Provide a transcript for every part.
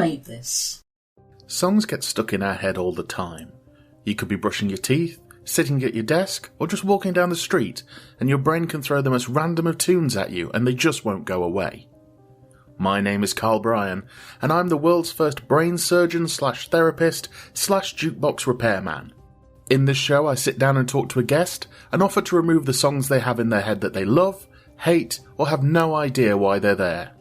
made this? Songs get stuck in our head all the time. You could be brushing your teeth, sitting at your desk, or just walking down the street, and your brain can throw the most random of tunes at you and they just won't go away. My name is Bryan, and I'm the world's first brain surgeon slash therapist slash jukebox repairman. In this show I sit down and talk to a guest and offer to remove the songs they have in their head that they love, hate, or have no idea why they're there.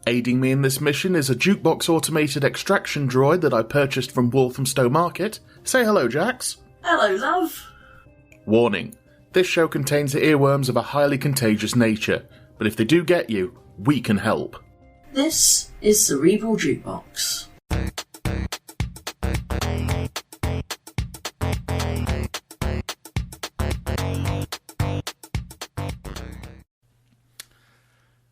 Aiding me in this mission is a jukebox automated extraction droid that I purchased from Walthamstow Market. Say hello, Jax. Hello, love. Warning, this show contains earworms of a highly contagious nature, but if they do get you, we can help. This is Cerebral Jukebox.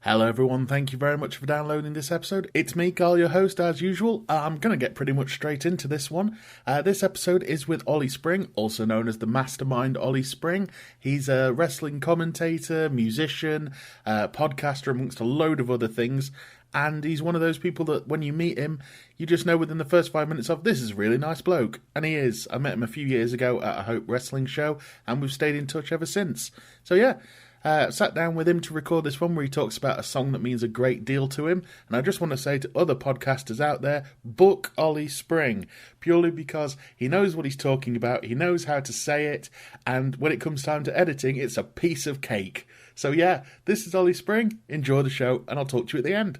Hello everyone, thank you very much for downloading this episode. It's me, Carl, your host, as usual. I'm going to get pretty much straight into this one. This episode is with Olie Spring, also known as the Mastermind Olie Spring. He's a wrestling commentator, musician, podcaster, amongst a load of other things. And he's one of those people that when you meet him, you just know within the first 5 minutes of, this is a really nice bloke. And he is. I met him a few years ago at a Hope Wrestling show, and we've stayed in touch ever since. So yeah. Sat down with him to record this one where he talks about a song that means a great deal to him, and I just want to say to other podcasters out there, book Olie Spring, purely because he knows what he's talking about, he knows how to say it, and when it comes time to editing, it's a piece of cake. So yeah, this is Olie Spring, enjoy the show, and I'll talk to you at the end.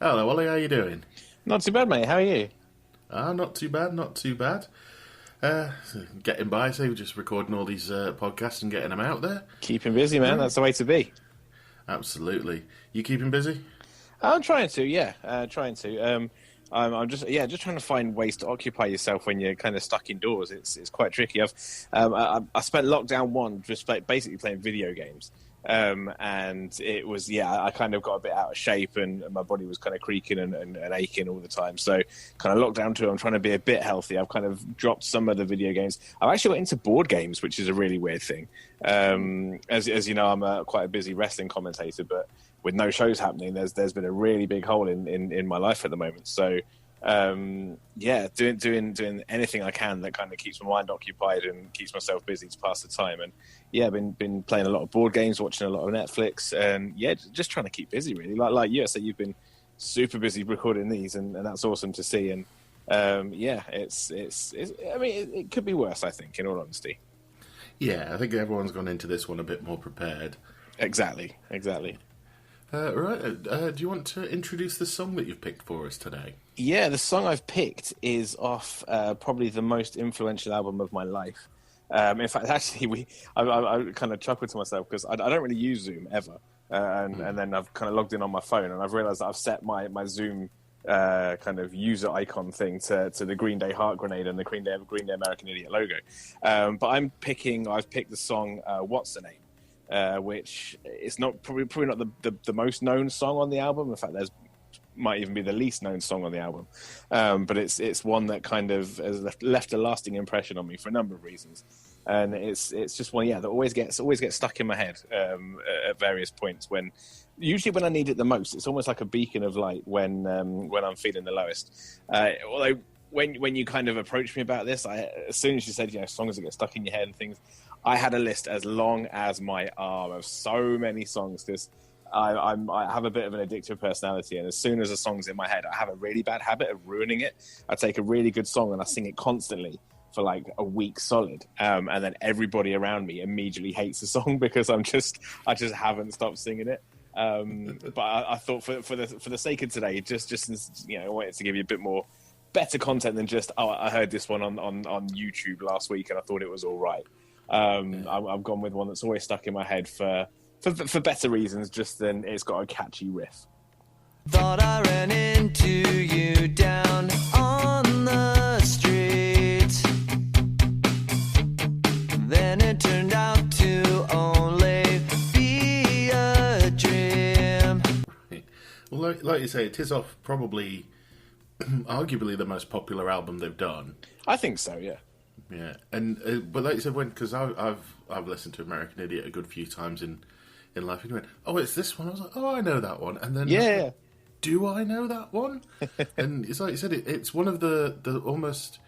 Hello, Ollie, how you doing? Not too bad, mate. How are you? Not too bad, not too bad. Getting by, so we're just recording all these podcasts and getting them out there. Keeping busy, man. That's the way to be. Absolutely. You keeping busy? I'm trying to, yeah. Trying to. I'm just trying to find ways to occupy yourself when you're kind of stuck indoors. It's quite tricky. I spent lockdown one just basically playing video games. And it was, I kind of got a bit out of shape and my body was kind of creaking and aching all the time. So kind of lockdown two, I'm trying to be a bit healthy. I've kind of dropped some of the video games. I've actually got into board games, which is a really weird thing. As you know, I'm quite a busy wrestling commentator, but with no shows happening, there's been a really big hole in my life at the moment. So doing anything I can that kind of keeps my mind occupied and keeps myself busy to pass the time. And been playing a lot of board games, watching a lot of Netflix, and just trying to keep busy really. Like you, so you've been super busy recording these, and that's awesome to see. And it's I mean, it could be worse, I think, in all honesty. Yeah, I think everyone's gone into this one a bit more prepared. Exactly. Right. Do you want to introduce the song that you've picked for us today? Yeah, the song I've picked is off probably the most influential album of my life. In fact, actually, I kind of chuckled to myself because I don't really use Zoom ever. And then I've kind of logged in on my phone and I've realized that I've set my Zoom kind of user icon thing to the Green Day Heart Grenade and the Green Day American Idiot logo. But I've picked the song Whatshername, which is not probably not the most known song on the album. In fact, might even be the least known song on the album, but it's one that kind of has left a lasting impression on me for a number of reasons, and it's just one that always gets stuck in my head at various points usually when I need it the most. It's almost like a beacon of light when I'm feeling the lowest. Although when you kind of approached me about this, as soon as you said songs that get stuck in your head and things, I had a list as long as my arm of so many songs because I have a bit of an addictive personality, and as soon as a song's in my head, I have a really bad habit of ruining it. I take a really good song and I sing it constantly for like a week solid, and then everybody around me immediately hates the song because I just haven't stopped singing it. But I thought for the sake of today, just I wanted to give you a bit more better content than just I heard this one on YouTube last week and I thought it was all right. I've gone with one that's always stuck in my head for better reasons, just than it's got a catchy riff. Thought I ran into you down on the street. Then it turned out to only be a dream. Well, like you say, it is off probably arguably the most popular album they've done. I think so, yeah. Yeah, and but like you said, because I've listened to American Idiot a good few times in life, and you went, oh, it's this one. I was like, oh, I know that one, and then Yeah. do I know that one? And it's like you said, it's one of the almost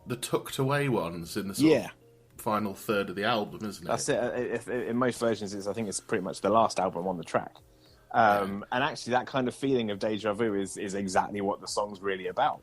the tucked away ones in the sort of final third of the album, isn't it? That's it. In most versions, I think it's pretty much the last album on the track. And actually, that kind of feeling of deja vu is exactly what the song's really about.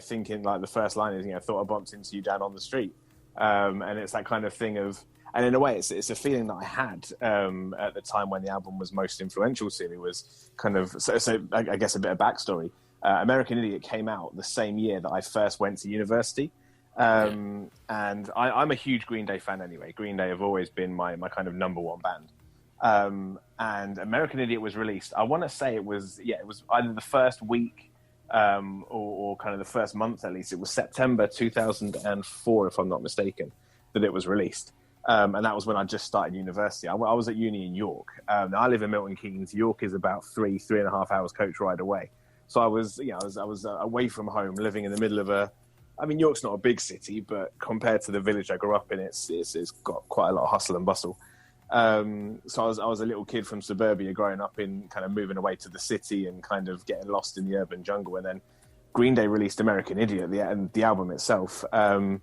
Thinking like the first line is, thought I bumped into you down on the street. And it's that kind of thing of, and in a way, it's a feeling that I had at the time when the album was most influential to me. Was kind of so I guess a bit of backstory. American Idiot came out the same year that I first went to university. And I'm a huge Green Day fan anyway. Green Day have always been my kind of number one band. And American Idiot was released. I want to say it was either the first week or kind of the first month at least. It was September 2004, if I'm not mistaken, that it was released. And that was when I just started university. I was at uni in York. I live in Milton Keynes. York is about 3.5 hours coach ride away. So I was away from home, living in the middle of York's not a big city, but compared to the village I grew up in, it's got quite a lot of hustle and bustle. So I was a little kid from suburbia growing up in kind of moving away to the city and kind of getting lost in the urban jungle. And then Green Day released American Idiot, the album itself. And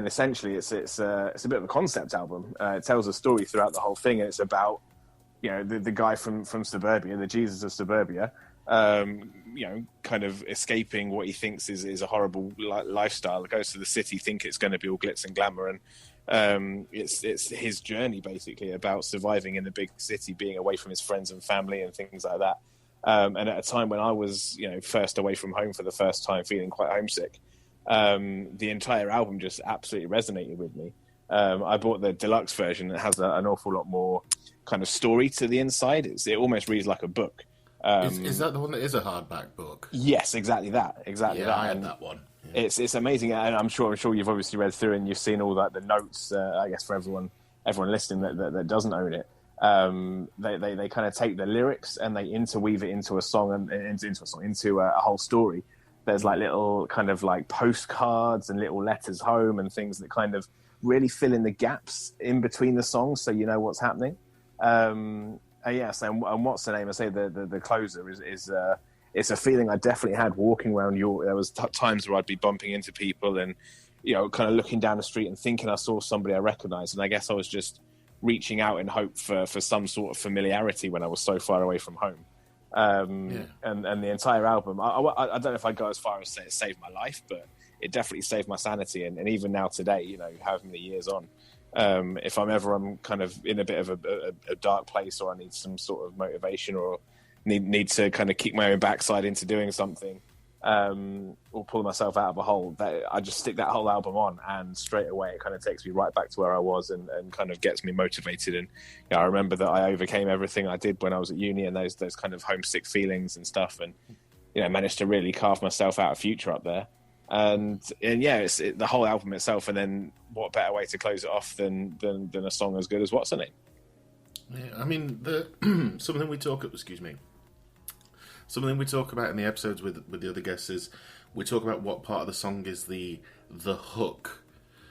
essentially it's a bit of a concept album. It tells a story throughout the whole thing. And it's about, the guy from suburbia, the Jesus of suburbia, kind of escaping what he thinks is a horrible lifestyle. Goes to the city, think it's going to be all glitz and glamour, and it's his journey basically about surviving in the big city, being away from his friends and family and things like that. And at a time when I was, first away from home for the first time, feeling quite homesick, the entire album just absolutely resonated with me. I bought the deluxe version that has an awful lot more kind of story to the inside. It almost reads like a book. Is that the one that is a hardback book? Yes, exactly that. Exactly that. I had that one. Yeah. It's amazing, and I'm sure you've obviously read through and you've seen all the notes. I guess for everyone listening that doesn't own it, they kind of take the lyrics and they interweave it into a song and into a whole story. There's like little kind of like postcards and little letters home and things that kind of really fill in the gaps in between the songs, so you know what's happening. Yes, and Whatshername, I say the closer is it's a feeling I definitely had walking around York. There was times where I'd be bumping into people and, kind of looking down the street and thinking I saw somebody I recognised. And I guess I was just reaching out in hope for some sort of familiarity when I was so far away from home. And the entire album, I don't know if I'd go as far as say it saved my life, but it definitely saved my sanity. And even now today, however many years on, if I'm kind of in a bit of a dark place, or I need some sort of motivation, or need to kind of kick my own backside into doing something, or pull myself out of a hole, that I just stick that whole album on, and straight away it kind of takes me right back to where I was and kind of gets me motivated. And I remember that I overcame everything I did when I was at uni, and those kind of homesick feelings and stuff, and managed to really carve myself out a future up there. And it's the whole album itself, and then what better way to close it off than a song as good as Whatshername? Yeah, I mean, something we talk about in the episodes with the other guests is we talk about what part of the song is the hook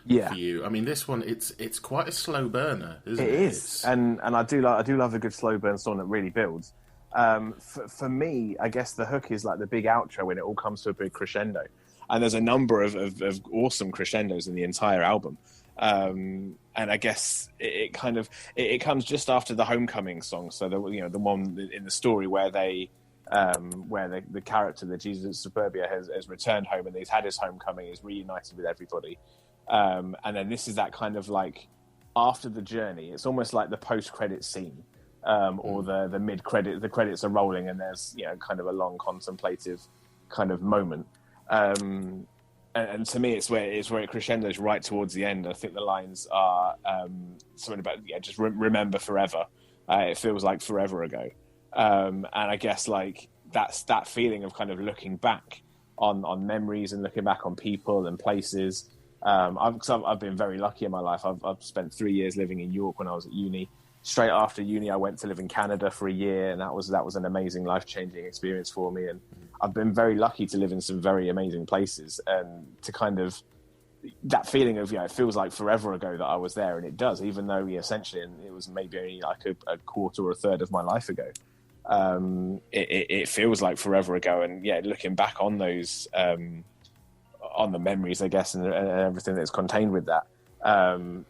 for you. I mean, this one it's quite a slow burner, isn't it? It is, and I do love a good slow burn song that really builds. For me, I guess the hook is like the big outro when it all comes to a big crescendo. And there's a number of awesome crescendos in the entire album. And I guess it comes just after the Homecoming song. So the one in the story where the character, the Jesus of Suburbia, has returned home and he's had his homecoming, he's reunited with everybody. And then this is that kind of like after the journey. It's almost like the post-credit scene, or the mid-credit. The credits are rolling and there's kind of a long contemplative kind of moment. And to me, it's where it crescendos right towards the end. I think the lines are something about just remember forever. It feels like forever ago, and I guess like that's that feeling of kind of looking back on memories and looking back on people and places. I've been very lucky in my life. I've spent 3 years living in York when I was at uni. Straight after uni, I went to live in Canada for a year, and that was an amazing, life-changing experience for me. And I've been very lucky to live in some very amazing places, and to kind of that feeling of, it feels like forever ago that I was there, and it does, even though essentially, and it was maybe only like a quarter or a third of my life ago. It feels like forever ago, and looking back on those, on the memories, I guess, and everything that's contained with that.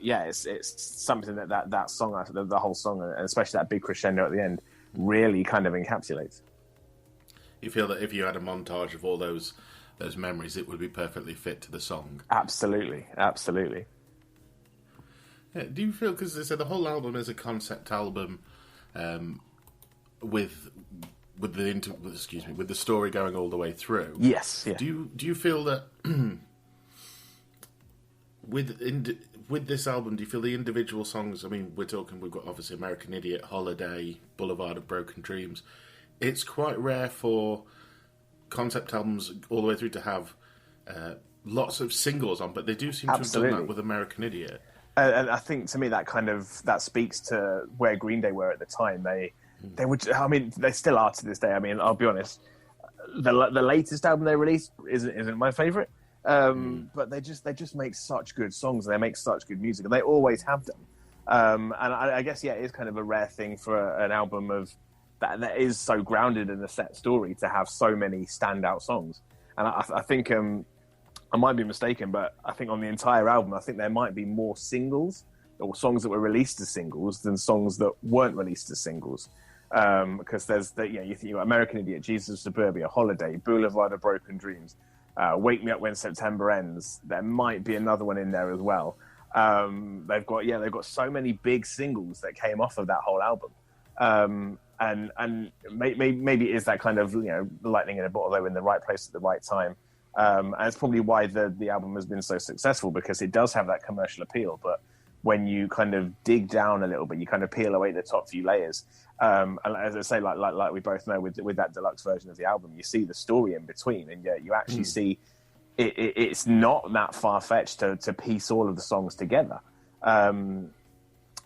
It's something that song, the whole song, and especially that big crescendo at the end, really kind of encapsulates. You feel that if you had a montage of all those memories, it would be perfectly fit to the song? Absolutely. Yeah, do you feel, because they said the whole album is a concept album, with the story going all the way through? Yes. Yeah. Do you feel that with this album, do you feel the individual songs? I mean, we've got obviously American Idiot, Holiday, Boulevard of Broken Dreams. It's quite rare for concept albums all the way through to have lots of singles on, but they do seem to have done that with American Idiot. And I think, to me, that speaks to where Green Day were at the time. They would. I mean, they still are to this day. I mean, I'll be honest. The latest album they released isn't my favorite, but they just make such good songs. And they make such good music, and they always have done. And I guess it is kind of a rare thing for an album of that is so grounded in a set story to have so many standout songs. And I think I might be mistaken, but I think on the entire album, I think there might be more singles or songs that were released as singles than songs that weren't released as singles. Because there's you think American Idiot, Jesus of Suburbia, Holiday, Boulevard of Broken Dreams, Wake Me Up When September Ends. There might be another one in there as well. They've got so many big singles that came off of that whole album. And maybe it is that kind of the lightning in a bottle. They were in the right place at the right time, and it's probably why the album has been so successful, because it does have that commercial appeal. But when you kind of dig down a little bit, you kind of peel away the top few layers. And as I say, like we both know, with that deluxe version of the album, you see the story in between, and you actually see it's not that far fetched to piece all of the songs together.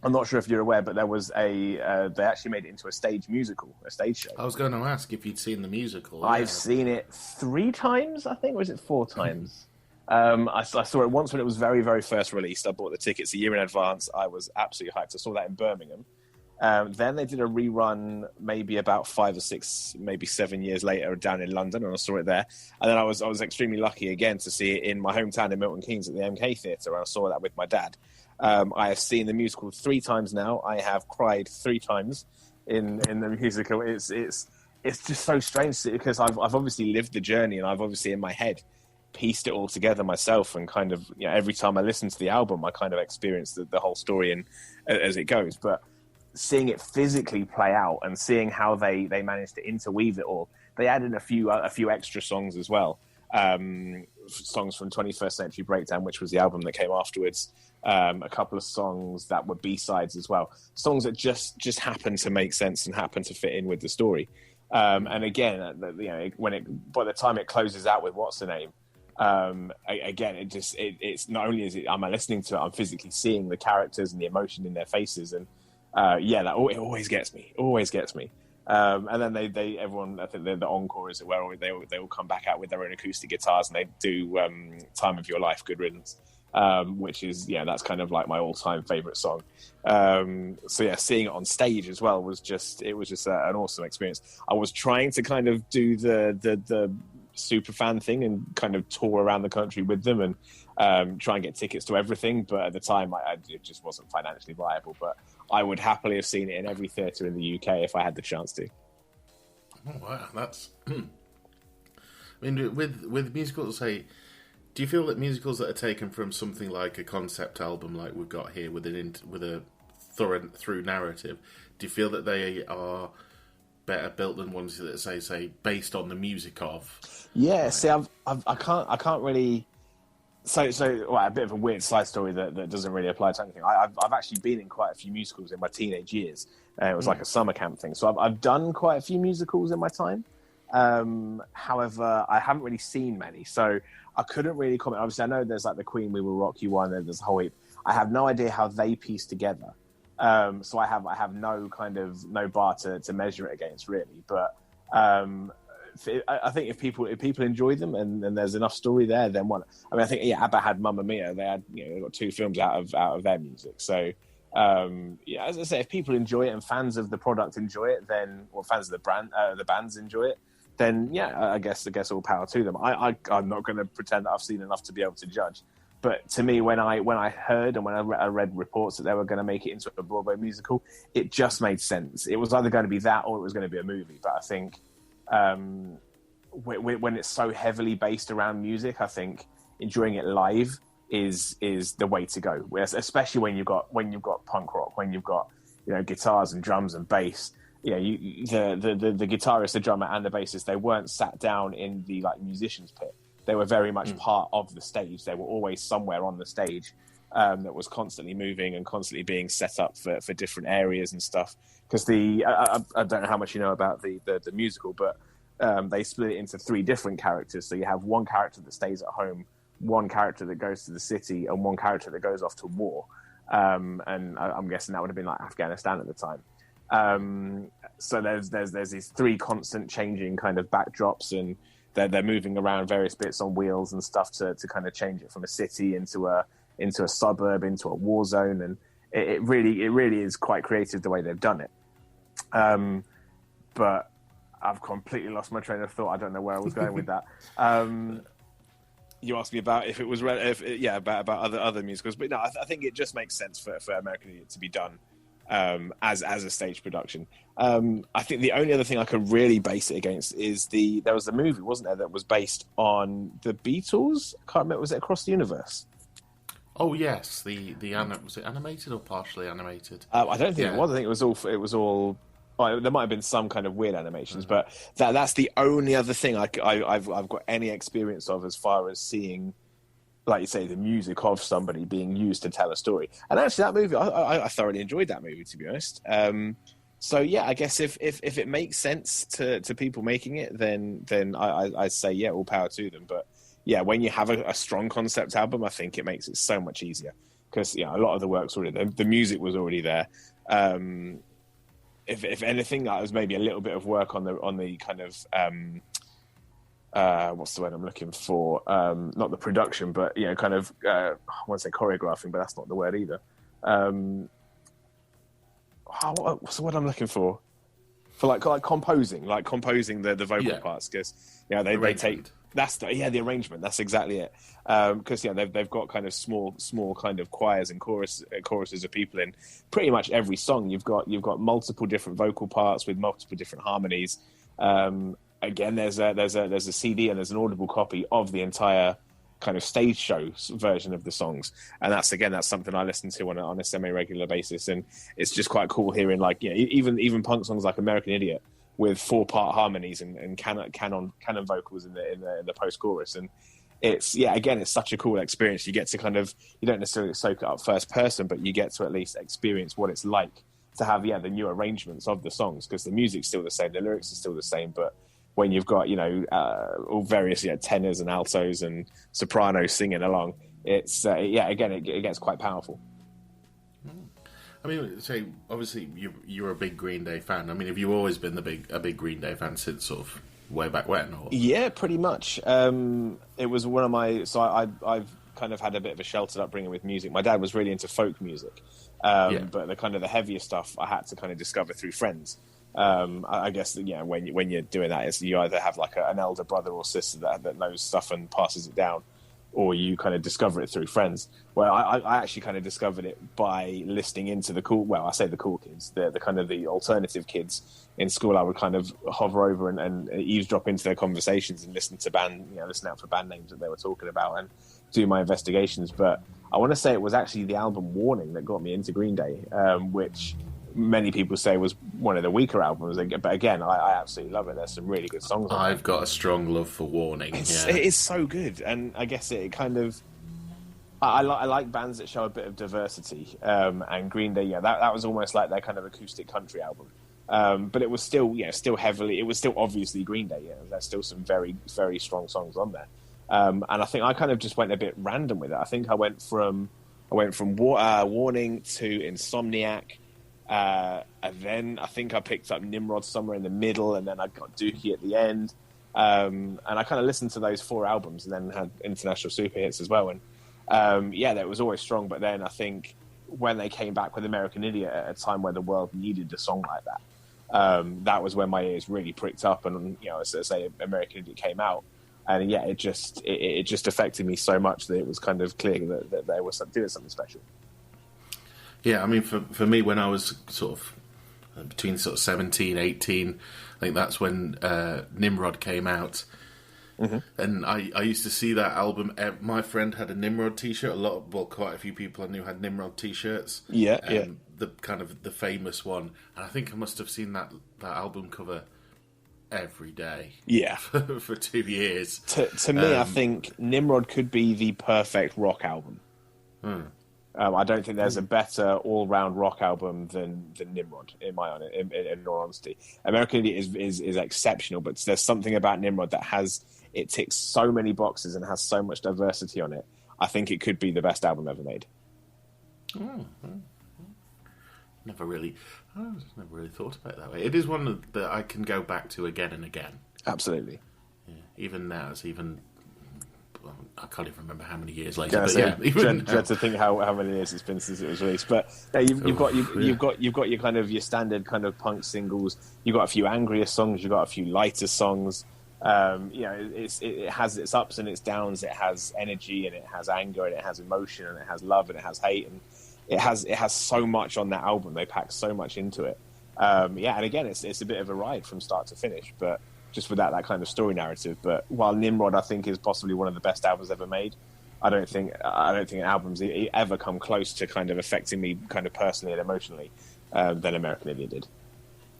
I'm not sure if you're aware, but there was they actually made it into a stage show. I was going to ask if you'd seen the musical. I've seen it 3 times, I think, or is it 4 times? I saw it once when it was very, very first released. I bought the tickets a year in advance. I was absolutely hyped. I saw that in Birmingham. Then they did a rerun maybe about 5 or 6, maybe 7 years later down in London, and I saw it there. And then I was extremely lucky again to see it in my hometown in Milton Keynes at the MK Theatre, and I saw that with my dad. I have seen the musical 3 times now. I have cried 3 times in the musical. It's just so strange because I've obviously lived the journey, and I've obviously in my head pieced it all together myself, and kind of every time I listen to the album, I kind of experience the whole story and as it goes. But seeing it physically play out and seeing how they managed to interweave it all, they added a few extra songs as well. Songs from 21st Century Breakdown, which was the album that came afterwards. A couple of songs that were B-sides as well. Songs that just happened to make sense and happened to fit in with the story. And again, by the time it closes out with Whatshername, again, it's not only am I listening to it, I'm physically seeing the characters and the emotion in their faces, and it always gets me. And then everyone, I think the encore is where they all come back out with their own acoustic guitars, and they do "Time of Your Life," Good Riddance, which is that's kind of like my all-time favorite song. Seeing it on stage as well was just an awesome experience. I was trying to kind of do the super fan thing and kind of tour around the country with them and try and get tickets to everything, but at the time it just wasn't financially viable. But I would happily have seen it in every theatre in the UK if I had the chance to. Oh wow, that's I mean, with musicals, do you feel that musicals that are taken from something like a concept album like we've got here with a through narrative, do you feel that they are better built than ones that say based on the music of? Yeah, see, I can't really. So a bit of a weird side story that doesn't really apply to anything. I've actually been in quite a few musicals in my teenage years. It was like a summer camp thing. So I've done quite a few musicals in my time. However, I haven't really seen many, so I couldn't really comment. Obviously, I know there's like the Queen We Will Rock You one, and there's a whole heap. I have no idea how they piece together. So I have no bar to measure it against, really. But I think if people enjoy them and there's enough story there, then one. I mean, I think ABBA had Mamma Mia. They had they got 2 films out of their music. So as I say, if people enjoy it and fans of the product enjoy it, then fans of the bands enjoy it, then I guess all power to them. I'm not going to pretend that I've seen enough to be able to judge. But to me, when I heard and when I read reports that they were going to make it into a Broadway musical, it just made sense. It was either going to be that or it was going to be a movie. But I think when it's so heavily based around music, I think enjoying it live is the way to go. Especially when you've got punk rock, when you've got guitars and drums and bass. The guitarist, the drummer, and the bassist, they weren't sat down in the musicians' pit. They were very much part of the stage. They were always somewhere on the stage that was constantly moving and constantly being set up for different areas and stuff. Because I don't know how much you know about the musical, but they split it into 3 different characters. So you have one character that stays at home, one character that goes to the city, and one character that goes off to war. And I'm guessing that would have been Afghanistan at the time. So there's these 3 constant changing kind of backdrops, and they're moving around various bits on wheels and stuff to kind of change it from a city into a suburb, into a war zone, and it really is quite creative the way they've done it. But I've completely lost my train of thought. I don't know where I was going with that. You asked me about if it was about other musicals, but no, I think it just makes sense for American Idiot to be done as a stage production. I think the only other thing I could really base it against is there was a movie, wasn't there, that was based on the Beatles? I can't remember. Was it Across the Universe? Oh yes, was it animated or partially animated? I don't think it was. I think it was all. Well, there might have been some kind of weird animations, but that's the only other thing I've got any experience of as far as seeing, like you say, the music of somebody being used to tell a story. And actually, that movie, I thoroughly enjoyed that movie, to be honest. So I guess if it makes sense to people making it, then I say all power to them. But when you have a strong concept album, I think it makes it so much easier because a lot of the work's already there. The music was already there. If anything, that was maybe a little bit of work on the kind of what's the word I'm looking for? Not the production, but kind of I want to say choreographing, but that's not the word either. What's the word I'm looking for? For like composing the vocal parts, because they take the arrangement. That's exactly it. Because they've got kind of small kind of choirs and choruses of people in pretty much every song. You've got multiple different vocal parts with multiple different harmonies. Again, there's a CD and there's an audible copy of the entire kind of stage show version of the songs, and that's something I listen to on a semi-regular basis, and it's just quite cool hearing even punk songs like American Idiot with 4-part harmonies and canon vocals in the post-chorus, and it's such a cool experience. You get to kind of, you don't necessarily soak it up first person, but you get to at least experience what it's like to have the new arrangements of the songs, because the music's still the same, the lyrics are still the same, but when you've got all various tenors and altos and sopranos singing along, it's it gets quite powerful. I mean, so obviously you're a big Green Day fan. I mean, have you always been a big Green Day fan since sort of way back when? Or? Yeah, pretty much. It was one of my. So I've kind of had a bit of a sheltered upbringing with music. My dad was really into folk music, but the kind of the heavier stuff I had to kind of discover through friends. I guess when you're doing that, is you either have like an elder brother or sister that knows stuff and passes it down, or you kind of discover it through friends. Well, I actually kind of discovered it by listening into the cool kids, the kind of the alternative kids in school. I would kind of hover over and eavesdrop into their conversations and listen out for band names that they were talking about and do my investigations. But I want to say it was actually the album Warning that got me into Green Day, which many people say was one of the weaker albums, but again, I absolutely love it. There's some really good songs on I've got a strong love for Warning. It is so good, and I guess it kind of I like bands that show a bit of diversity, and Green Day, that was almost like their kind of acoustic country album, but it was still obviously Green Day. There's still some very, very strong songs on there, and I think I kind of just went a bit random with it. I think I went from Warning to Insomniac. And then I think I picked up Nimrod somewhere in the middle, and then I got Dookie at the end. And I kind of listened to those 4 albums and then had international super hits as well. And that was always strong. But then I think when they came back with American Idiot at a time where the world needed a song like that, that was when my ears really pricked up. And, as I say, American Idiot came out. And it just affected me so much that it was kind of clear that they were doing something special. Yeah, I mean, for me, when I was sort of between sort of 17, 18, I think that's when Nimrod came out. Mm-hmm. And I used to see that album. My friend had a Nimrod T-shirt. Quite a few people I knew had Nimrod T-shirts. Yeah. The kind of the famous one. And I think I must have seen that album cover every day. Yeah. for 2 years. To me, I think Nimrod could be the perfect rock album. I don't think there's a better all-round rock album than Nimrod, in all honesty. American Idiot is exceptional, but there's something about Nimrod that it ticks so many boxes and has so much diversity on it. I think it could be the best album ever made. Never really thought about it that way. It is one that I can go back to again and again. Absolutely. Yeah. Even now, I can't even remember how many years later. Dread to think how many years it's been since it was released. But you've got your kind of your standard kind of punk singles. You've got a few angrier songs. You've got a few lighter songs. It has its ups and its downs. It has energy and it has anger and it has emotion and it has love and it has hate and it has so much on that album. They pack so much into it. And again, it's a bit of a ride from start to finish, but just without that kind of story narrative. But while Nimrod, I think, is possibly one of the best albums ever made, I don't think an album's ever come close to kind of affecting me kind of personally and emotionally than American Idiot did.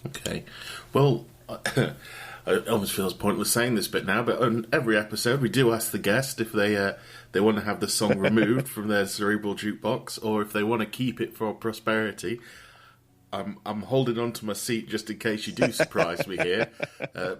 Okay. Well, it almost feels pointless saying this bit now, but on every episode we do ask the guest if they want to have the song removed from their Cerebral Jukebox or if they want to keep it for prosperity. I'm holding on to my seat just in case you do surprise me here.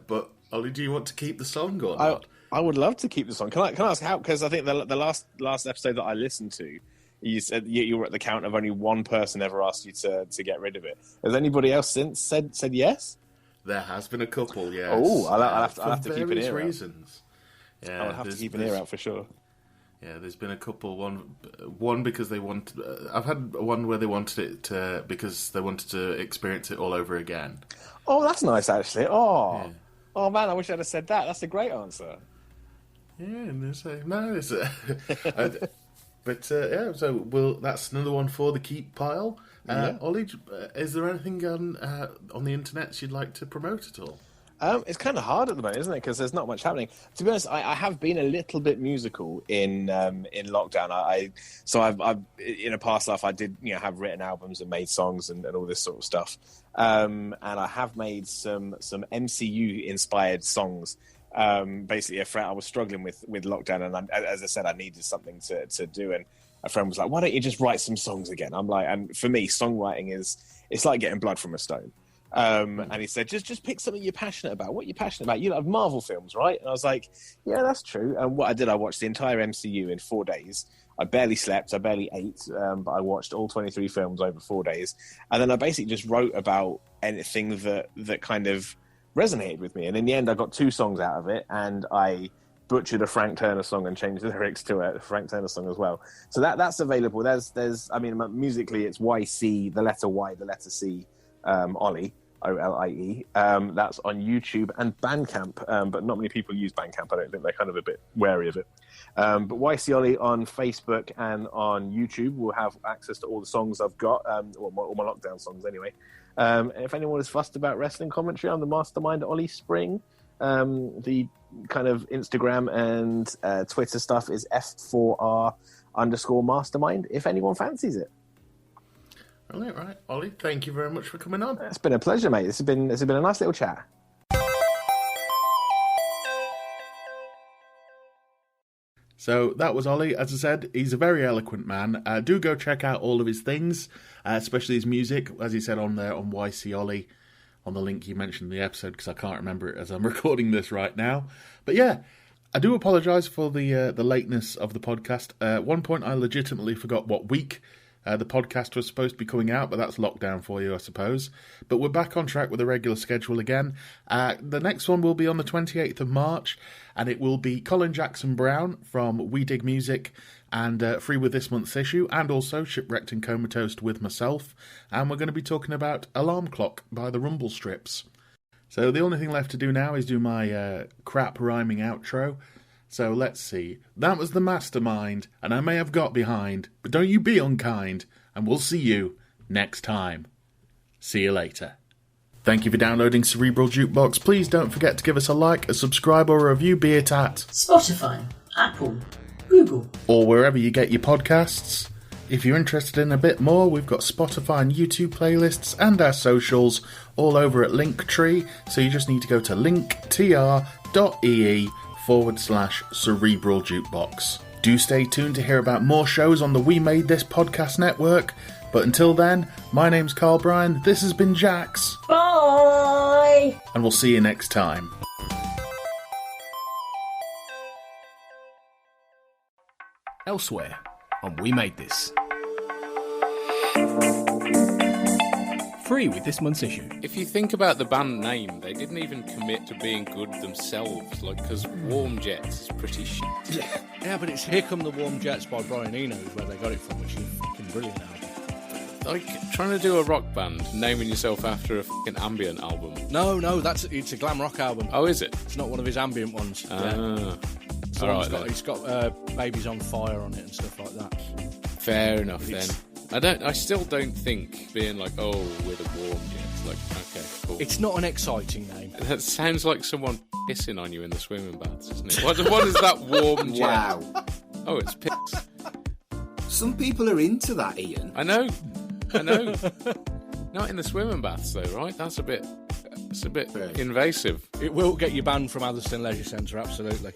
But Ollie, do you want to keep the song or not? I would love to keep the song. Can I ask how? Because I think the last episode that I listened to, you said you were at the count of only one person ever asked you to get rid of it. Has anybody else since said yes? There has been a couple, yes. Oh, I'll have to keep an ear reasons. out. Yeah, I'll have to keep an ear out for sure. Yeah, there's been a couple. One because they want. I've had one where they wanted it because they wanted to experience it all over again. Oh, that's nice, actually. Oh man, I wish I'd have said that. That's a great answer. Yeah, and so that's another one for the keep pile. Ollie, is there anything on the internet you'd like to promote at all? It's kind of hard at the moment, isn't it? Because there's not much happening. To be honest, I have been a little bit musical in lockdown. I've in a past life I did have written albums and made songs and all this sort of stuff. And I have made some MCU inspired songs. Basically, a friend, I was struggling with lockdown, and as I said, I needed something to do. And a friend was like, "Why don't you just write some songs again?" I'm like, and for me, songwriting it's like getting blood from a stone. And he said, just pick something you're passionate about. What are you passionate about? You love Marvel films, right? And I was like, yeah, that's true. And what I did, I watched the entire MCU in 4 days. I barely slept, I barely ate, but I watched all 23 films over 4 days. And then I basically just wrote about anything that kind of resonated with me. And in the end, I got 2 songs out of it, and I butchered a Frank Turner song and changed the lyrics to a Frank Turner song as well. So that's available. There's musically, it's YC, the letter Y, the letter C, Olie, Olie. That's on YouTube and Bandcamp, but not many people use Bandcamp. I don't think they're kind of a bit wary of it. But YC Olie on Facebook and on YouTube will have access to all the songs I've got, all my lockdown songs anyway. If anyone is fussed about wrestling commentary, I'm the mastermind at Olie Spring. The kind of Instagram and Twitter stuff is F4R_mastermind, if anyone fancies it. Right, Ollie, thank you very much for coming on. It's been a pleasure, mate. It's been a nice little chat. So that was Ollie. As I said, he's a very eloquent man. Do go check out all of his things, especially his music, as he said on there on YC Ollie, on the link you mentioned in the episode, because I can't remember it as I'm recording this right now. But yeah, I do apologise for the lateness of the podcast. At one point, I legitimately forgot what week The podcast was supposed to be coming out, but that's lockdown for you, I suppose. But we're back on track with the regular schedule again. The next one will be on the 28th of March, and it will be Colin Jackson Brown from We Dig Music and free with this month's issue, and also Shipwrecked and Comatose with myself. And we're going to be talking about Alarm Clock by the Rumble Strips. So the only thing left to do now is do my crap rhyming outro. So let's see. That was the mastermind, and I may have got behind, but don't you be unkind, and we'll see you next time. See you later. Thank you for downloading Cerebral Jukebox. Please don't forget to give us a like, a subscribe, or a review, be it at Spotify, Apple, Google, or wherever you get your podcasts. If you're interested in a bit more, we've got Spotify and YouTube playlists and our socials all over at Linktree, so you just need to go to linktr.ee/Cerebral Jukebox. Do stay tuned to hear about more shows on the We Made This podcast network, but until then, my name's Bryan, this has been Jax. bye! And we'll see you next time. Elsewhere on We Made This. Free with this month's issue. If you think about the band name, they didn't even commit to being good themselves, because Warm Jets is pretty shit. Yeah, but it's Here Come the Warm Jets by Bryan is where they got it from, which is a fucking brilliant album. Like, trying to do a rock band, naming yourself after a fucking ambient album. No, it's a glam rock album. Oh, is it? It's not one of his ambient ones. Yeah. So Alright, it's got Babies on Fire on it and stuff like that. Fair enough then. I still don't think being like, oh, we're the Warm Jets. Like, okay, cool. It's not an exciting name. That sounds like someone pissing on you in the swimming baths, isn't it? What is that Warm Jet? Wow. Oh, it's piss. Some people are into that, Ian. I know. Not in the swimming baths though, right? It's a bit invasive. It will get you banned from Atherstone Leisure Centre, absolutely.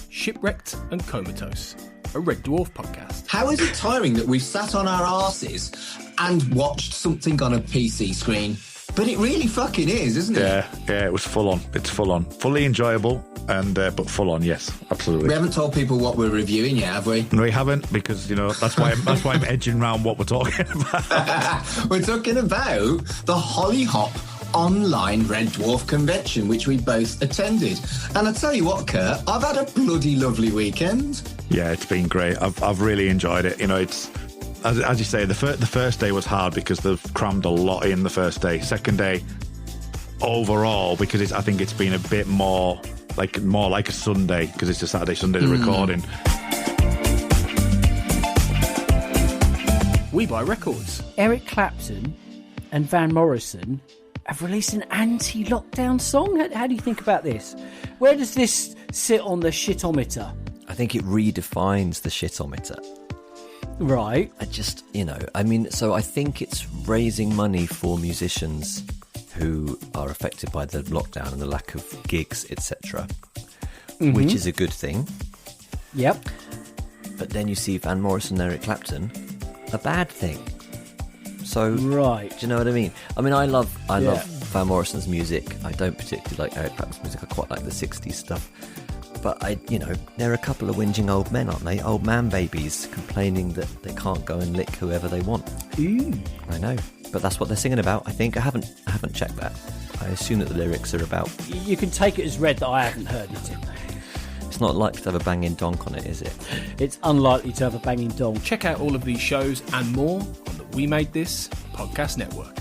Shipwrecked and Comatose, a Red Dwarf podcast. How is it tiring that we've sat on our arses and watched something on a PC screen? But it really fucking is, isn't it? Yeah, it was full on. It's full on. Fully enjoyable, and but full on, yes, absolutely. We haven't told people what we're reviewing yet, have we? No, we haven't, because, that's why I'm edging around what we're talking about. We're talking about the Holly Hop online Red Dwarf convention, which we both attended. And I tell you what, Kurt, I've had a bloody lovely weekend. Yeah, it's been great. I've really enjoyed it. It's, as you say, the first day was hard because they've crammed a lot in the first day. Second day, overall, because I think it's been a bit more like a Sunday, because it's a Saturday, Sunday, the recording. We Buy Records. Eric Clapton and Van Morrison have released an anti-lockdown song. How do you think about this? Where does this sit on the shitometer? I think it redefines the shitometer. Right. I think it's raising money for musicians who are affected by the lockdown and the lack of gigs, etc., which is a good thing. Yep. But then you see Van Morrison and Eric Clapton, a bad thing. So, right. Do you know what I mean? I love Van Morrison's music. I don't particularly like Eric Clapton's music. I quite like the 60s stuff. But they're a couple of whinging old men, aren't they? Old man babies complaining that they can't go and lick whoever they want. Ooh. I know. But that's what they're singing about, I think. I haven't checked that. I assume that the lyrics are about... You can take it as read that I haven't heard it. It's not likely to have a banging donk on it, is it? It's unlikely to have a banging donk. Check out all of these shows and more on the We Made This podcast network.